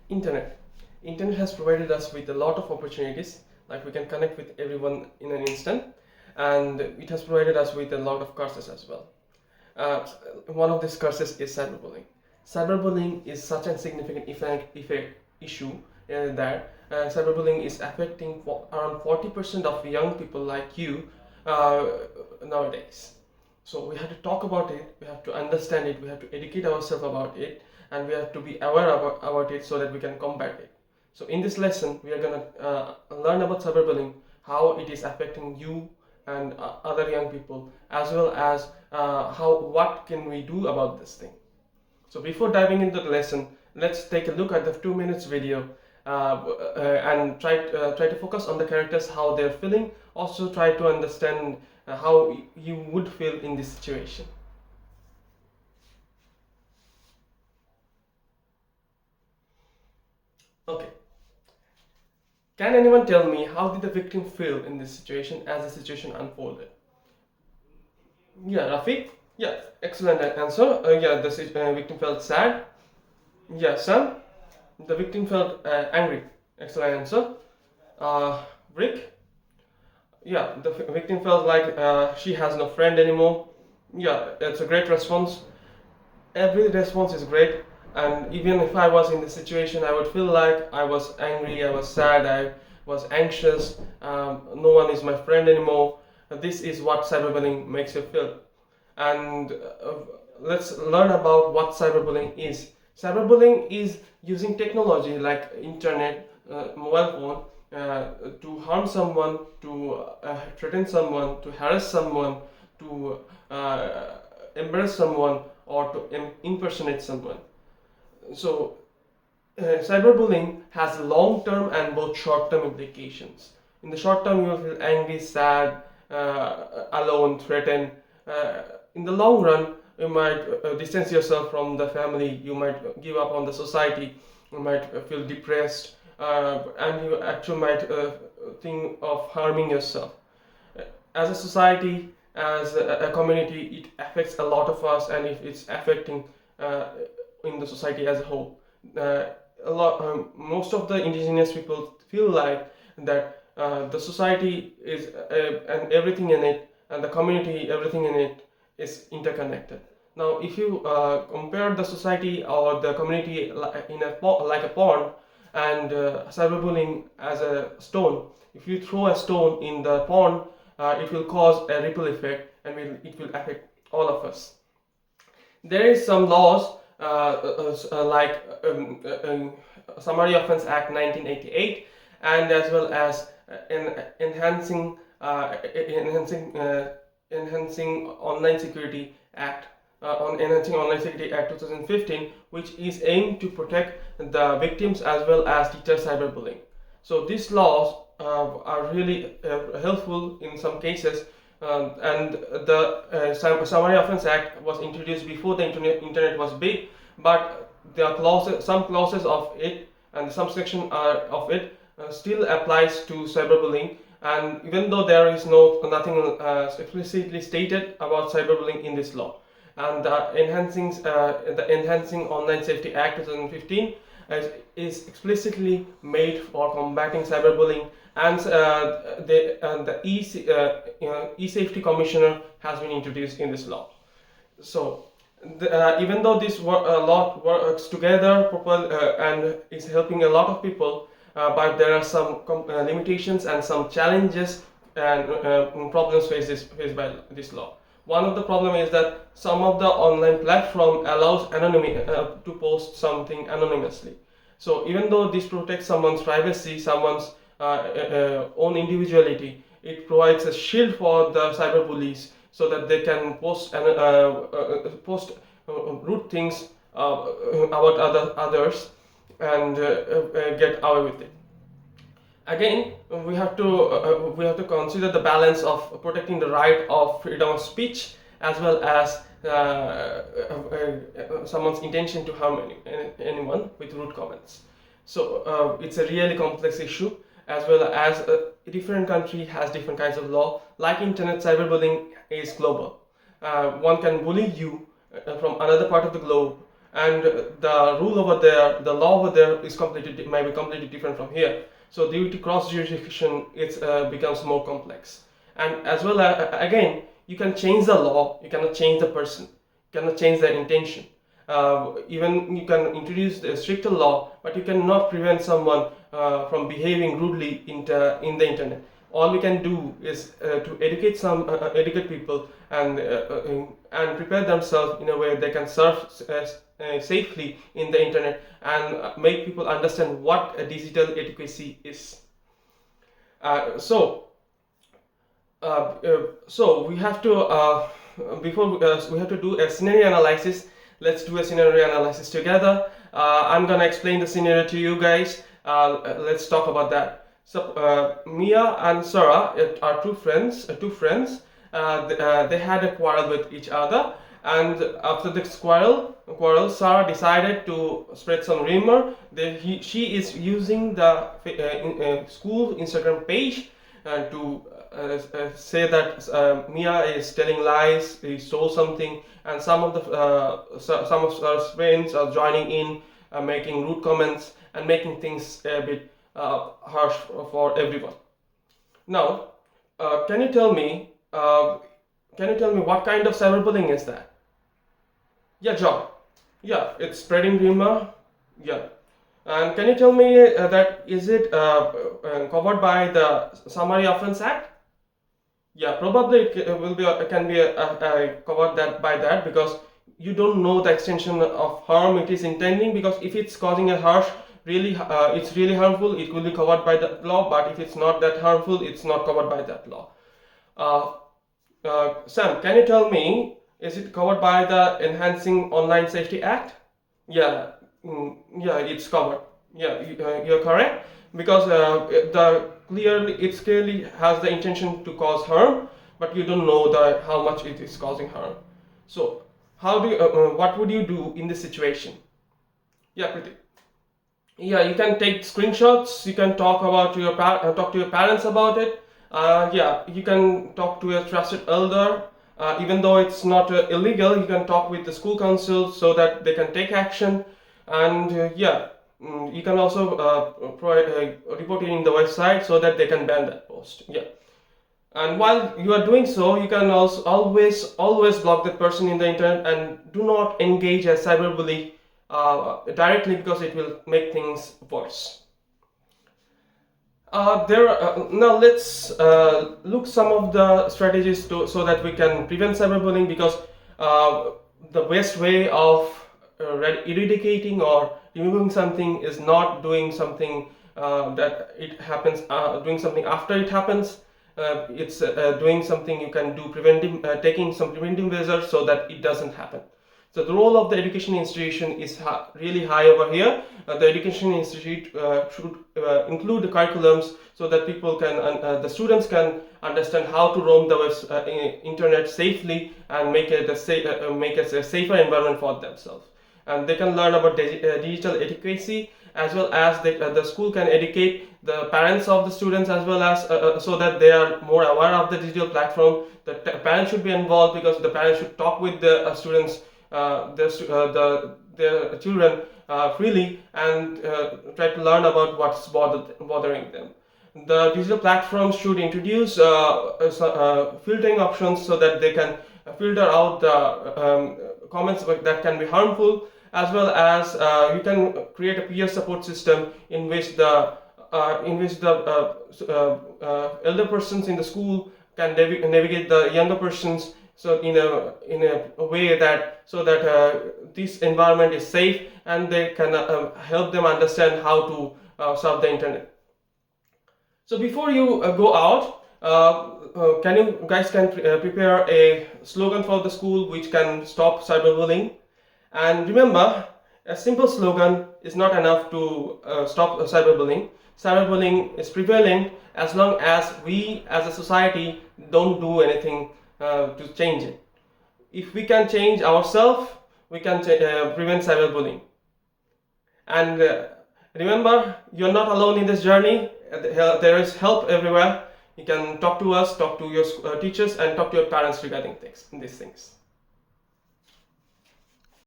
Internet. Internet has provided us with a lot of opportunities, like we can connect with everyone in an instant, and it has provided us with a lot of curses as well. Uh, One of these curses is cyberbullying. Cyberbullying is such a significant effect issue that cyberbullying is affecting around 40% of young people like you uh, nowadays. So we have to talk about it, we have to understand it, we have to educate ourselves about it, and we have to be aware about it so that we can combat it. So in this lesson, we are going to learn about cyberbullying, how it is affecting you and other young people, as well as what can we do about this thing. So before diving into the lesson, let's take a look at the 2 minutes video and try to focus on the characters, how they're feeling. Also try to understand how you would feel in this situation. Okay. Can anyone tell me how did the victim feel in this situation as the situation unfolded? Yeah, Rafiq? Yeah, excellent answer. Yeah, the victim felt sad. Yeah, Sam? The victim felt angry. Excellent answer. Rick? Yeah, the victim felt like she has no friend anymore. Yeah, it's a great response. Every response is great, and even if I was in the situation, I would feel like I was angry, I was sad, I was anxious. No one is my friend anymore. This is what cyberbullying makes you feel. And let's learn about what cyberbullying is. Cyberbullying is using technology like internet, mobile phone, to harm someone, to threaten someone, to harass someone, to embarrass someone, or to impersonate someone. So cyberbullying has long-term and both short-term implications. In the short term, you will feel angry, sad, alone, threatened. In the long run, you might distance yourself from the family. You might give up on the society. You might feel depressed, and you actually might think of harming yourself. As a society, as a community, it affects a lot of us, and if it's affecting uh, in the society as a whole. Uh, Most of the indigenous people feel like that the society is and everything in it, and the community, everything in it is interconnected. Now, if you compare the society or the community like a pond, and cyberbullying as a stone, if you throw a stone in the pond, it will cause a ripple effect, and it will affect all of us. There is some laws like Summary Offence Act 1988, and as well as enhancing online security act on enhancing online security act 2015, which is aimed to protect the victims as well as deter cyberbullying. So these laws are really helpful in some cases, and the Summary Offence Act was introduced before the internet was big, but there are some clauses of it, and some section of it still applies to cyberbullying. And even though there is nothing explicitly stated about cyberbullying in this law, and the Enhancing Online Safety Act 2015 is explicitly made for combating cyberbullying, and the e-safety commissioner has been introduced in this law. So even though this law works together and is helping a lot of people, but there are some limitations and some challenges and problems faced by this law. One of the problem is that some of the online platform allows to post something anonymously. So even though this protects someone's privacy, someone's own individuality, it provides a shield for the cyberbullies so that they can post rude things about others and get away with it. Again, we have to consider the balance of protecting the right of freedom of speech as well as someone's intention to harm anyone with rude comments. So it's a really complex issue, as well as different country has different kinds of law. Like internet, cyberbullying is global. One can bully you from another part of the globe, and the rule over there, the law over there is completely might be completely different from here. So due to cross jurisdiction, it becomes more complex. And as well again, you can change the law, you cannot change the person, you cannot change the intention. Even you can introduce a stricter law, but you cannot prevent someone from behaving rudely in the internet. All we can do is to educate people and prepare themselves in a way they can surf safely in the internet, and make people understand what a digital adequacy is. So we have to we have to do a scenario analysis. Let's do a scenario analysis together. I'm gonna explain the scenario to you guys. Let's talk about that. So Mia and Sarah are two friends. They had a quarrel with each other, and after this quarrel, Sarah decided to spread some rumor that she is using the school Instagram page to say that Mia is telling lies, he stole something, and some of her friends are joining in, making rude comments and making things a bit harsh for everyone. Now, can you tell me what kind of cyberbullying is that? Yeah, John. Yeah, it's spreading rumor. Yeah. And can you tell me that is it covered by the Summary Offense Act? Yeah, probably it can be covered by that, because you don't know the extension of harm it is intending. Because if it's causing a harsh, it's really harmful, it will be covered by that law. But if it's not that harmful, it's not covered by that law. Sam, can you tell me, is it covered by the Enhancing Online Safety Act? Yeah, yeah, it's covered. Yeah, you're correct, because it clearly has the intention to cause harm, but you don't know how much it is causing harm. So, what would you do in this situation? Yeah, Priti. Yeah, you can take screenshots. You can talk to your parents about it. Yeah, you can talk to a trusted elder. Even though it's not illegal, you can talk with the school council so that they can take action. And you can also report it in the website so that they can ban that post. Yeah. And while you are doing so, you can also always block that person in the internet, and do not engage as cyberbully directly, because it will make things worse. Now let's look some of the strategies so that we can prevent cyberbullying, because the best way of eradicating or removing something is not doing something that it happens, doing something after it happens. It's doing something you can do taking some preventive measures so that it doesn't happen. So the role of the education institution is really high over here. The education institute should include the curriculums so that the students can understand how to roam the internet safely, and make it a safer environment for themselves. And they can learn about digital adequacy, as well as the school can educate the parents of the students, as well as so that they are more aware of the digital platform. The parents should be involved, because the parents should talk with the students, their children freely, and try to learn about what's bothering them. The digital platforms should introduce filtering options so that they can filter out the comments that can be harmful, as well as you can create a peer support system in which the elder persons in the school can navigate the younger persons, so in a way that this environment is safe, and they can help them understand how to surf the internet. So before you go out, can you guys prepare a slogan for the school which can stop cyberbullying? And remember, a simple slogan is not enough to stop cyberbullying. Cyberbullying is prevalent as long as we as a society don't do anything to change it. If we can change ourselves, we can prevent cyberbullying. And remember, you're not alone in this journey. There is help everywhere. You can talk to us, talk to your teachers, and talk to your parents regarding these things.